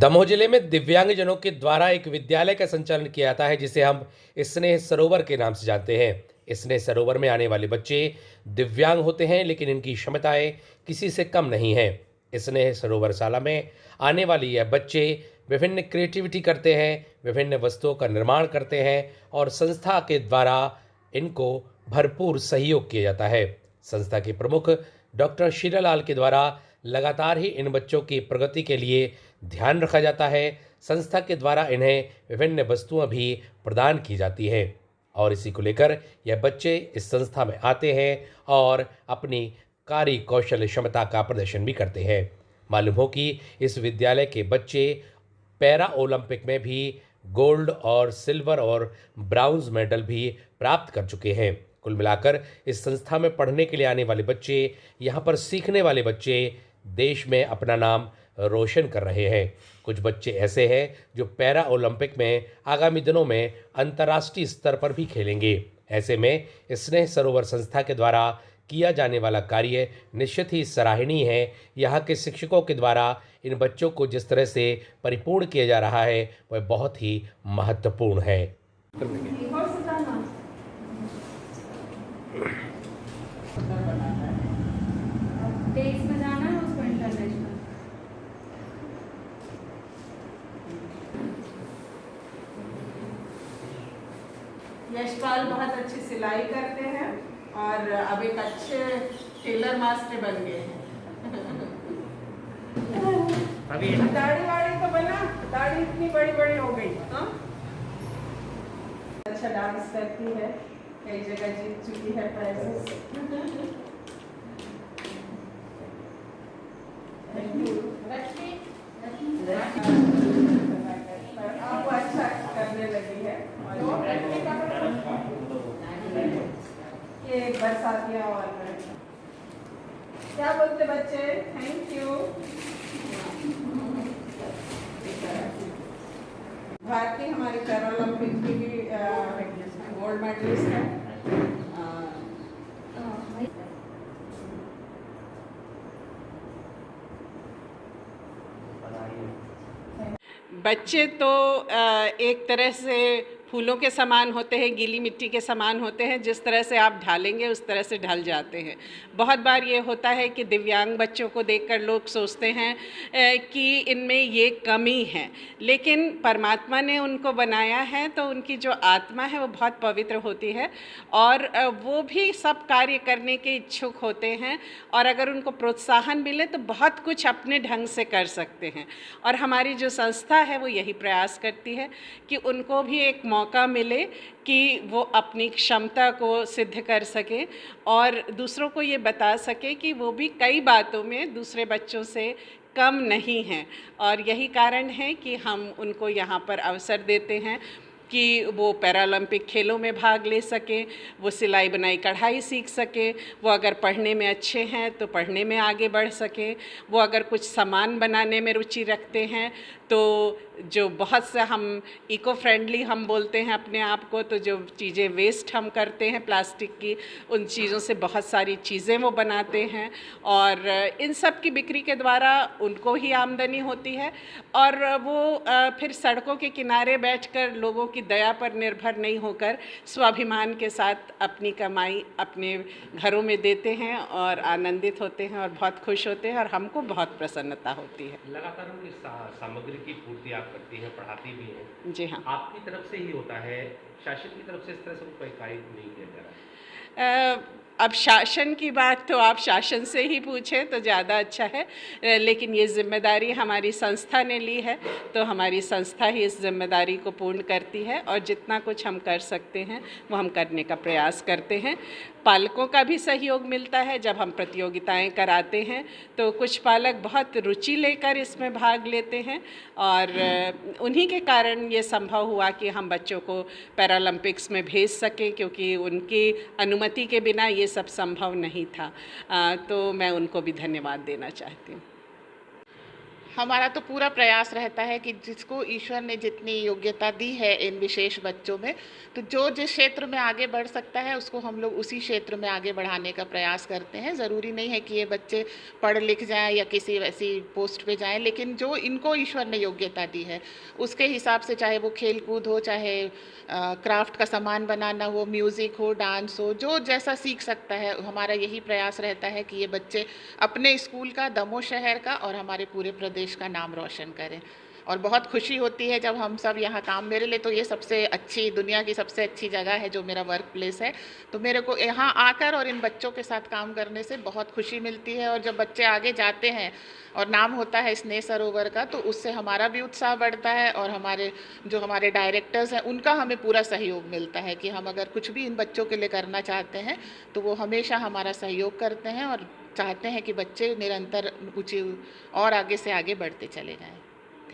दमोह जिले में दिव्यांगजनों के द्वारा एक विद्यालय का संचालन किया जाता है जिसे हम स्नेह सरोवर के नाम से जानते हैं। स्नेह सरोवर में आने वाले बच्चे दिव्यांग होते हैं लेकिन इनकी क्षमताएं किसी से कम नहीं हैं। स्नेह सरोवर शाला में आने वाले यह बच्चे विभिन्न क्रिएटिविटी करते हैं, विभिन्न वस्तुओं का निर्माण करते हैं और संस्था के द्वारा इनको भरपूर सहयोग किया जाता है। संस्था के प्रमुख डॉक्टर शीलालाल के द्वारा लगातार ही इन बच्चों की प्रगति के लिए ध्यान रखा जाता है। संस्था के द्वारा इन्हें विभिन्न वस्तुएं भी प्रदान की जाती है और इसी को लेकर यह बच्चे इस संस्था में आते हैं और अपनी कार्य कौशल क्षमता का प्रदर्शन भी करते हैं। मालूम हो कि इस विद्यालय के बच्चे पैरा ओलंपिक में भी गोल्ड और सिल्वर और ब्राउन्ज मेडल भी प्राप्त कर चुके हैं। कुल मिलाकर इस संस्था में पढ़ने के लिए आने वाले बच्चे, यहाँ पर सीखने वाले बच्चे देश में अपना नाम रोशन कर रहे हैं। कुछ बच्चे ऐसे हैं जो पैरा ओलंपिक में आगामी दिनों में अंतर्राष्ट्रीय स्तर पर भी खेलेंगे। ऐसे में स्नेह सरोवर संस्था के द्वारा किया जाने वाला कार्य निश्चित ही सराहनीय है। यहाँ के शिक्षकों के द्वारा इन बच्चों को जिस तरह से परिपूर्ण किया जा रहा है वह बहुत ही महत्वपूर्ण है। यशपाल बहुत अच्छी सिलाई करते हैं और अब एक अच्छे टेलर मास्टर बन गए हैं। दाढ़ी वाड़ी तो बना, दाढ़ी इतनी बड़ी बड़ी हो गई। हाँ, अच्छा डांस करती है, कई जगह जीत चुकी है प्राइजेस। आपको अच्छा करने लगी है। ये बरसातिया और क्या बोलते बच्चे? Thank you. भारती हमारी पैरालंपिक की भी गोल्ड मेडलिस्ट है। बच्चे तो एक तरह से फूलों के समान होते हैं, गीली मिट्टी के समान होते हैं। जिस तरह से आप ढालेंगे उस तरह से ढल जाते हैं। बहुत बार ये होता है कि दिव्यांग बच्चों को देखकर लोग सोचते हैं कि इनमें ये कमी है, लेकिन परमात्मा ने उनको बनाया है तो उनकी जो आत्मा है वो बहुत पवित्र होती है और वो भी सब कार्य करने के इच्छुक होते हैं और अगर उनको प्रोत्साहन मिले तो बहुत कुछ अपने ढंग से कर सकते हैं। और हमारी जो संस्था है वो यही प्रयास करती है कि उनको भी एक मौका मिले कि वो अपनी क्षमता को सिद्ध कर सके और दूसरों को ये बता सके कि वो भी कई बातों में दूसरे बच्चों से कम नहीं हैं। और यही कारण है कि हम उनको यहाँ पर अवसर देते हैं कि वो पैरालंपिक खेलों में भाग ले सकें, वो सिलाई बुनाई कढ़ाई सीख सकें, वो अगर पढ़ने में अच्छे हैं तो पढ़ने में आगे बढ़ सकें, वो अगर कुछ सामान बनाने में रुचि रखते हैं तो जो बहुत से हम इको फ्रेंडली हम बोलते हैं अपने आप को, तो जो चीज़ें वेस्ट हम करते हैं प्लास्टिक की, उन चीज़ों से बहुत सारी चीज़ें वो बनाते हैं और इन सब की बिक्री के द्वारा उनको ही आमदनी होती है और वो फिर सड़कों के किनारे बैठकर लोगों की दया पर निर्भर नहीं होकर स्वाभिमान के साथ अपनी कमाई अपने घरों में देते हैं और आनंदित होते हैं और बहुत खुश होते हैं और हमको बहुत प्रसन्नता होती है। लगातार उनकी सामग्री की पूर्ति आप करती हैं, पढ़ाती भी हैं। जी हाँ। आपकी तरफ से ही होता है, शासन की तरफ से इस तरह से कोई कार्य नहीं किया जा रहा है? अब शासन की बात तो आप शासन से ही पूछें तो ज़्यादा अच्छा है, लेकिन ये जिम्मेदारी हमारी संस्था ने ली है तो हमारी संस्था ही इस जिम्मेदारी को पूर्ण करती है और जितना कुछ हम कर सकते हैं वो हम करने का प्रयास करते हैं। पालकों का भी सहयोग मिलता है। जब हम प्रतियोगिताएं कराते हैं तो कुछ पालक बहुत रुचि लेकर इसमें भाग लेते हैं और उन्हीं के कारण ये संभव हुआ कि हम बच्चों को पैरालंपिक्स में भेज सकें, क्योंकि उनकी अनुमति के बिना ये सब संभव नहीं था। तो मैं उनको भी धन्यवाद देना चाहती हूँ। हमारा तो पूरा प्रयास रहता है कि जिसको ईश्वर ने जितनी योग्यता दी है इन विशेष बच्चों में, तो जो जिस क्षेत्र में आगे बढ़ सकता है उसको हम लोग उसी क्षेत्र में आगे बढ़ाने का प्रयास करते हैं। ज़रूरी नहीं है कि ये बच्चे पढ़ लिख जाएं या किसी वैसी पोस्ट पे जाएं, लेकिन जो इनको ईश्वर ने योग्यता दी है उसके हिसाब से, चाहे वो खेल कूद हो, चाहे क्राफ्ट का सामान बनाना हो, म्यूज़िक हो, डांस हो, जो जैसा सीख सकता है, हमारा यही प्रयास रहता है कि ये बच्चे अपने स्कूल का, दमोह शहर का और हमारे पूरे प्रदेश का नाम रोशन करें। और बहुत खुशी होती है जब हम सब यहाँ काम, मेरे लिए तो ये सबसे अच्छी, दुनिया की सबसे अच्छी जगह है जो मेरा वर्क प्लेस है। तो मेरे को यहाँ आकर और इन बच्चों के साथ काम करने से बहुत खुशी मिलती है। और जब बच्चे आगे जाते हैं और नाम होता है स्नेह सरोवर का, तो उससे हमारा भी उत्साह बढ़ता है और हमारे डायरेक्टर्स हैं उनका हमें पूरा सहयोग मिलता है कि हम अगर कुछ भी इन बच्चों के लिए करना चाहते हैं तो वो हमेशा हमारा सहयोग करते हैं और चाहते हैं कि बच्चे निरंतर ऊँची और आगे से आगे बढ़ते चले जाएं।